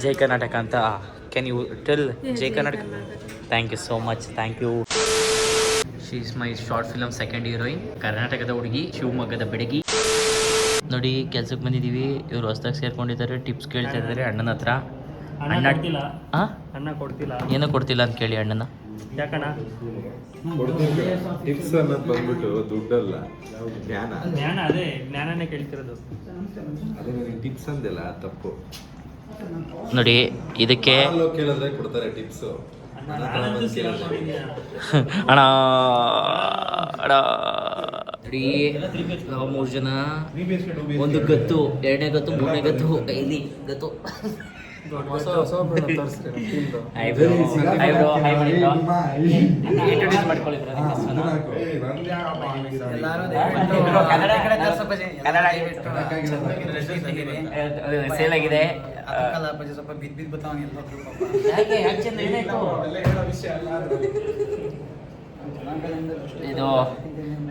ಜೈ ಕರ್ನಾಟಕ ಅಂತ can you tell ಜೈ Karnataka? Thank you so much, thank you. She is my short film second heroine. ಕರ್ನಾಟಕದ ಹುಡುಗಿ, ಶಿವಮೊಗ್ಗದ ಬೆಡಗಿ. ನೋಡಿ ಕೆಲ್ಸಕ್ಕೆ ಬಂದಿದ್ದೀವಿ. ಇವರು ಹೊಸ್ದಾಗಿ ಸೇರ್ಕೊಂಡಿದ್ದಾರೆ. ಟಿಪ್ಸ್ ಕೇಳ್ತಾ ಇದ್ದಾರೆ ಅಣ್ಣನ ಹತ್ರ. ಅಣ್ಣ ಕೊಡ್ತಿಲ್ಲ, ಏನೋ ಕೊಡ್ತಿಲ್ಲ ಅಂತ ಕೇಳಿ ಅಣ್ಣನ. ಯಾಕಣ್ಣ? ಟಿಪ್ಸ್ ಅನ್ನೋದು ಬಂದ್ಬಿಟ್ಟು ದುಡ್ಡಲ್ಲ, ಜ್ಞಾನ. ಅದೇ ಜ್ಞಾನನೇ ಕೇಳ್ತಿರೋದು. ಅದೇ ಟಿಪ್ಸ್ ಅಂದಿಲ್ಲ, ತಪ್ಪು. ನೋಡಿ ಇದಕ್ಕೆ ಕೇಳಿದ್ರೆ ಕೊಡ್ತಾರೆ ಟಿಪ್ಸ್. ಅಣ್ಣ ಅಣ್ಣ ನಾವು 3 ಜನ, ಒಂದು ಗತ್ತು, 2ನೇ ಗತ್ತು, 3ನೇ ಗತ್ತು, 5ನೇ ಗತ್ತು. ಇಂಟ್ರೊಡ್ಯೂಸ್ ಮಾಡ್ಕೊಳ್ಳಿ. ಸೇಲ್ ಆಗಿದೆ. ಇದು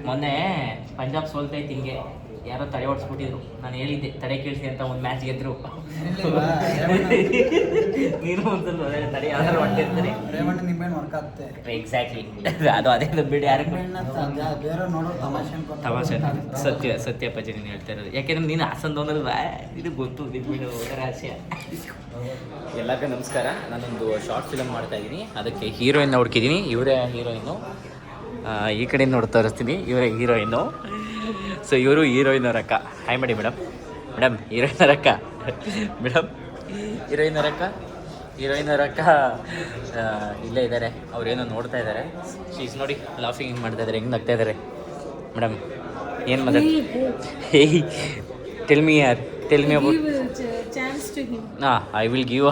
ಮೊನ್ನೆ ಪಂಜಾಬ್ ಸೋಲ್ತೈತಿ, ಹಿಂಗೆ ಯಾರೋ ತಡೆ ಓಡಿಸ್ಬಿಟ್ಟಿದ್ರು. ನಾನು ಹೇಳಿದ್ದೆ ತಡೆ ಕೇಳಿಸಿ ಅಂತ, ಒಂದು ಮ್ಯಾಚ್ ಗೆದ್ರು. ನೀನು ಒಂದ್ಸಲ ತಡೆ ಯಾರು ಹೊಟ್ಟಿರ್ತಾರೆ. ಎಕ್ಸಾಕ್ಟ್ಲಿ ಅದು ಅದೇ ಬಿಡಿ. ಯಾರು ತಮಾಷೆ. ಸತ್ಯ ಸತ್ಯ ಪಜಿ ನೀನು ಹೇಳ್ತಾ ಇರೋದು. ಯಾಕೆಂದ್ರೆ ನೀನು ಹಾಸನದವನಲ್ವ, ಇದು ಗೊತ್ತು ನಿಮ್ಮಿಡು ರಹಸ್ಯ. ಎಲ್ಲರಿಗೂ ನಮಸ್ಕಾರ. ನಾನೊಂದು ಶಾರ್ಟ್ ಫಿಲಮ್ ಮಾಡ್ತಾ ಇದ್ದೀನಿ. ಅದಕ್ಕೆ ಹೀರೋಯಿನ್ ಹುಡುಕಿದ್ದೀನಿ. ಇವರೇ ಹೀರೋಯಿನ್ನು. ಈ ಕಡೆ ನೋಡ್ತಾ ಇರ್ತೀನಿ, ಇವರೇ ಹೀರೋಯಿನ್ನು. ಸೊ ಇವರು ಹೀರೋಯಿನರ ಅಕ್ಕ. ಹಾಯ್ ಮಾಡಿ ಮೇಡಮ್. ಮೇಡಮ್ ಹೀರೋಯಿನರ ಅಕ್ಕ. ಮೇಡಮ್ ಹೀರೋಯಿನರ ಅಕ್ಕ. ಹೀರೋಯಿನರ ಅಕ್ಕ ಇಲ್ಲೇ ಇದ್ದಾರೆ. ಅವ್ರೇನೋ ನೋಡ್ತಾ ಇದ್ದಾರೆ. ಶೀಸ್ ನೋಡಿ ಲಾಫಿಂಗ್ ಹಿಂಗೆ ಮಾಡ್ತಾ ಇದ್ದಾರೆ, ಹೆಂಗೆ ನಗ್ತಾ ಇದ್ದಾರೆ. ಮೇಡಮ್ ಏನು ಹೇಯ್ ಟೆಲ್ ಮಿ ಯಾರ್ tell me about. I will give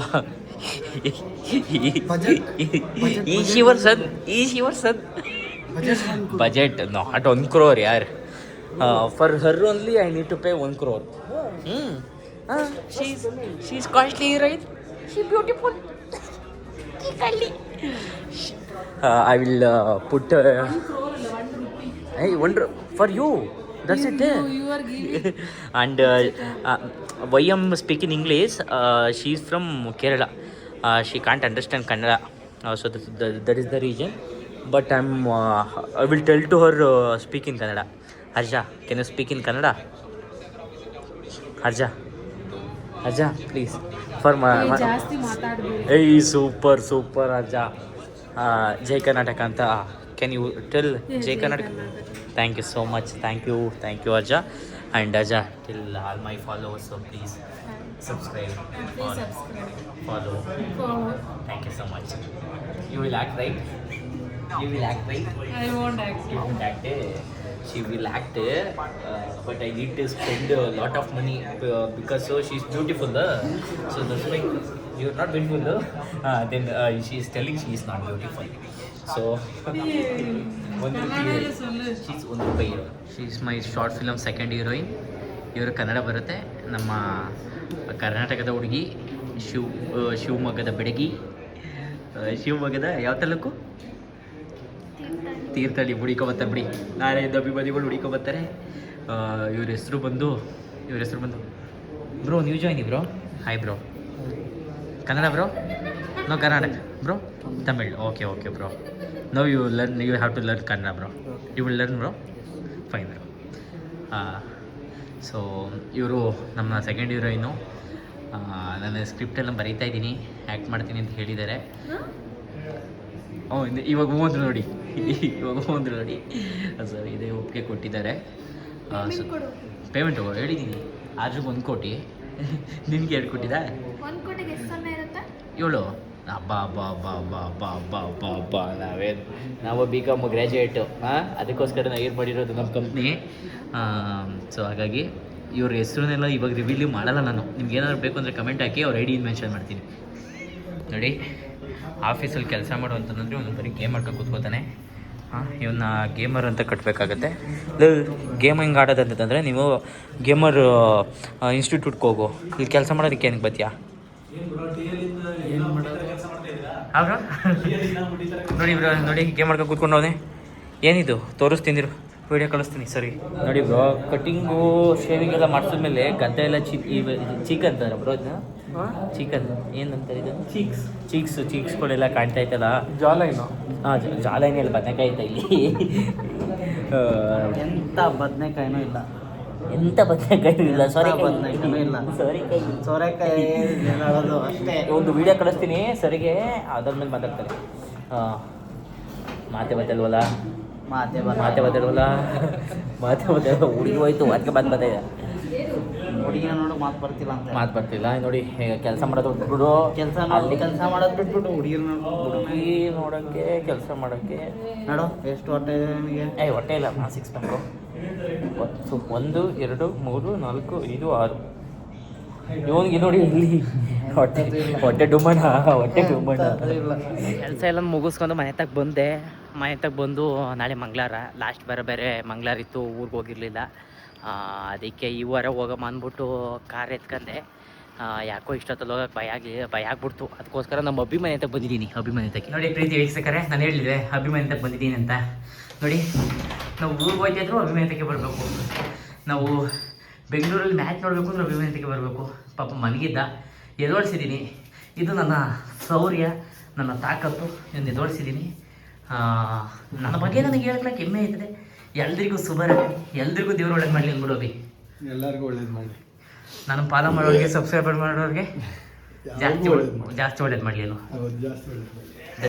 is your son, is your son. Budget not 1 crore ಯಾರ್. For her only I need to pay 1 crore. She's costly, right? She beautiful. I will put 1 crore, 1 rupee. Hey, 1 for you. That's it. You are giving. And why I'm speaking English? She's from Kerala. She can't understand Kannada. So that is the reason. But I will tell to her speak in Kannada. Harja, can you speak in Kannada? Harja, please. For my ಜಾಸ್ತಿ ಮಾತಾಡಬೇಡಿ. Hey, super Harja. Jai Karnataka anta can you tell Jai Karnataka? Thank you so much. Thank you Harja. And Harja, tell all my followers, so please subscribe. Please subscribe. Follow. Thank you so much. You will act, right? You will act, right? I won't act. You won't act. She will act, but I need to spend a lot of money because so she's beautiful. So that's why you're not beautiful. Then she is telling she is not beautiful. So 1 rupee. She's 1 rupee. She is my short film second heroine. ಇವರು ಕನ್ನಡ ಬರುತ್ತೆ. ನಮ್ಮ ಕರ್ನಾಟಕದ ಹುಡುಗಿ, ಶಿವಮೊಗ್ಗದ ಬೆಡಗಿ. ಶಿವಮೊಗ್ಗದ ಯಾವ ತಾಲೂಕು? ತೀರ್ಥಹಳ್ಳಿ. ಹುಡುಕೊಬತ್ತಾರೆ ಬಿಡಿ, ನಾಳೆ ದಬ್ಬಿಬದಿಗಳು ಹುಡುಕೊಬತ್ತಾರೆ. ಇವ್ರ ಹೆಸರು ಬಂದು ಬ್ರೋ ನೀವು ಜಾಯ್ನಿ bro. Hi bro. Kannada bro? No Karnataka bro. Tamil. Okay bro. No you have to learn Kannada bro. You will learn bro. Fine bro. So ಇವರು ನಮ್ಮ ಸೆಕೆಂಡ್ ಹೀರೋಯಿನ್ನು. ನಾನು ಸ್ಕ್ರಿಪ್ಟೆಲ್ಲ ಬರೀತಾ ಇದ್ದೀನಿ, ಆ್ಯಕ್ಟ್ ಮಾಡ್ತೀನಿ ಅಂತ ಹೇಳಿದ್ದಾರೆ. ಇವಾಗ ಹೋದ್ರು ನೋಡಿ. ಸರ್ ಇದೇ ಒಪ್ಪಿಗೆ ಕೊಟ್ಟಿದ್ದಾರೆ. ಸೊ ಪೇಮೆಂಟ್ ಹೇಳಿದ್ದೀನಿ. ಆದ್ರೂ 1 ಕೋಟಿ. ನಿನಗೆ 2 ಕೊಟ್ಟಿದ್ದ? 1 ಕೋಟಿಗೆ ಎಷ್ಟು ಸಮಯ ಇರುತ್ತೆ? 7. ನಾವು BCom ಗ್ರ್ಯಾಜುಯೇಟು. ಅದಕ್ಕೋಸ್ಕರ ನಾವು ಏನು ಮಾಡಿರೋದು ನಮ್ಮ ಕಂಪ್ನಿ. ಸೊ ಹಾಗಾಗಿ ಇವ್ರ ಹೆಸರನ್ನೆಲ್ಲ ಇವಾಗ ರಿವೀಲ್ ಮಾಡಲ್ಲ ನಾನು. ನಿಮ್ಗೆ ಏನಾದ್ರು ಬೇಕು ಅಂದರೆ ಕಮೆಂಟ್ ಹಾಕಿ, ಅವ್ರ ID ಮೆನ್ಷನ್ ಮಾಡ್ತೀನಿ. ನೋಡಿ ಆಫೀಸಲ್ಲಿ ಕೆಲಸ ಮಾಡು ಅಂತಂದರೆ ಒಂದು ಬರೀ ಗೇಮ್ ಆಡ್ಕೊಂಡು ಕೂತ್ಕೋತಾನೆ. ಇವನ್ನ ಗೇಮರ್ ಅಂತ ಕಟ್ಟಬೇಕಾಗತ್ತೆ. ಗೇಮಿಂಗ್ ಆಡೋದಂತಂದರೆ ನೀವು ಗೇಮರ್ ಇನ್ಸ್ಟಿಟ್ಯೂಟ್ಗೆ ಹೋಗು. ಇಲ್ಲಿ ಕೆಲಸ ಮಾಡೋದಕ್ಕೆ ಏನಕ್ಕೆ ಬತ್ತೀಯಾ? ನೋಡಿ ಗೇಮ್ ಮಾಡ್ಕೊಂಡು ಕೂತ್ಕೊಂಡು ಹೋದೆ. ಏನಿದು ತೋರಿಸ್ತಿಂದಿರು. ವಿಡಿಯೋ ಕಳಿಸ್ತೀನಿ ಸರಿ. ನೋಡಿ ಬ್ರೋ, ಕಟಿಂಗು ಶೇವಿಂಗ್ ಎಲ್ಲ ಮಾಡಿಸಿದ್ಮೇಲೆ ಗದ್ದೆ ಎಲ್ಲ ಚೀಕ್ ಅಂತಾರೆ ಬ್ರೋ ಇದನ್ನ. ಚಿಕನ್ ಏನಂತಾರೆ ಇದನ್ನು? ಚೀಕ್ಸ್ಗಳೆಲ್ಲ ಕಾಣ್ತಾ ಐತಲ್ಲ. ಜಾಲೈನು ಹಾಂ, ಜಾಲೈನಲ್ಲಿ ಬದನೆಕಾಯಿ ಐತೆ ಇಲ್ಲಿ. ಎಂಥ ಬದನೆಕಾಯಿನೂ ಇಲ್ಲ, ಎಂಥ ಬದನೆಕಾಯಿ ಇಲ್ಲ, ಸಾರಿ ಬದನೆಕಾಯಿನೂ ಇಲ್ಲ, ಸೋರೆಕಾಯಿ ಹೇಳೋದು ಅಷ್ಟೇ. ಒಂದು ವಿಡಿಯೋ ಕಳಿಸ್ತೀನಿ ಸರಿಗೆ, ಅದ್ರ ಮೇಲೆ ಮಾತಾಡ್ತಾರೆ. ಮಾತೆ ಬದಲ್ವಲ್ಲ ಹುಡುಗಿ ಹೋಯ್ತು, ಅದಕ್ಕೆ ಬಂದಿದೆ. ಹುಡುಗಿನ ನೋಡು ಮಾತು ಬರ್ತಿಲ್ಲ ಅಂತ. ಮಾತು ಬರ್ತಿಲ್ಲ ನೋಡಿ. ಕೆಲಸ ಮಾಡೋದು ಬಿಟ್ಬಿಡು, ಕೆಲಸ ಮಾಡೋದು ಬಿಟ್ಬಿಟ್ಟು ಹುಡುಗಿನ ಹುಡುಗಿ ನೋಡೋಕ್ಕೆ, ಕೆಲಸ ಮಾಡೋಕ್ಕೆ. ನೋಡು ಎಷ್ಟು ಹೊಟ್ಟೆ ಇದೆ ನಿಮಗೆ. ಹೊಟ್ಟೆ ಇಲ್ಲ, 6 ಪ್ಯಾಕು. 1 2 3 4 5 6. ಇವನಿಗೆ ನೋಡಿ ಇಲ್ಲಿ ಹೊಟ್ಟೆ ಡುಮ್ಮಣ. ಕೆಲಸ ಎಲ್ಲ ಮುಗಿಸ್ಕೊಂಡು ಮನೆ ತಗ ಬಂದು ನಾಳೆ ಮಂಗಳವಾರ ಲಾಸ್ಟ್ ಬೇರೆ ಮಂಗಳವಾರ ಇತ್ತು, ಊರಿಗೆ ಹೋಗಿರಲಿಲ್ಲ. ಅದಕ್ಕೆ ಈ ವಾರ ಹೋಗಮ್ಮ ಅಂದ್ಬಿಟ್ಟು ಕಾರ್ ಎತ್ಕೊಂಡೆ. ಯಾಕೋ ಇಷ್ಟೊತ್ತಲ್ಲಿ ಹೋಗೋಕೆ ಭಯ ಆಗ್ಬಿಡ್ತು. ಅದಕ್ಕೋಸ್ಕರ ನಮ್ಮ ಅಭಿಮಾನಿ ತಗ ಬಂದಿದ್ದೀನಿ. ನೋಡಿ ಪ್ರೀತಿ ವೀಕ್ಷಕರೇ, ನಾನು ಹೇಳಿದ್ದೆ ಅಭಿಮಾನಿ ತಗ ಬಂದಿದ್ದೀನಿ ಅಂತ. ನೋಡಿ, ನಾವು ಊರಿಗೆ ಹೋಗ್ತಿದ್ರು ಅಭಿಮಾನತೆಗೆ ಬರಬೇಕು. ನಾವು ಬೆಂಗಳೂರಲ್ಲಿ ಮ್ಯಾಚ್ ನೋಡಬೇಕು ಅಂದ್ರೆ ಅಭಿಮಾನತೆಗೆ ಬರಬೇಕು. ಪಾಪ ಮನಗಿದ್ದ, ಎದೋಡಿಸಿದ್ದೀನಿ. ಇದು ನನ್ನ ಶೌರ್ಯ, ನನ್ನ ತಾಕತ್ತು. ಇದನ್ನು ಎದೋಡಿಸಿದ್ದೀನಿ. ನನ್ನ ಬಗ್ಗೆ ನನಗೆ ಹೇಳ್ಕೊಳಕ್ಕೆ ಹೆಮ್ಮೆ ಆಯ್ತದೆ. ಎಲ್ರಿಗೂ ಶುಭರಾತ್ರಿ, ಎಲ್ರಿಗೂ ದೇವ್ರು ಒಳ್ಳೇದು ಮಾಡಲಿ ಅಂದ್ಬಿಡು ಅಭಿ. ಎಲ್ಲರಿಗೂ ಒಳ್ಳೇದು ಮಾಡಿ. ನಾನು ಫಾಲೋ ಮಾಡೋರಿಗೆ, ಸಬ್ಸ್ಕ್ರೈಬರ್ ಮಾಡೋರಿಗೆ ಜಾಸ್ತಿ ಒಳ್ಳೇದು ಮಾಡಲಿ. ಜಾಸ್ತಿ ಒಳ್ಳೇದು ಮಾಡಿ.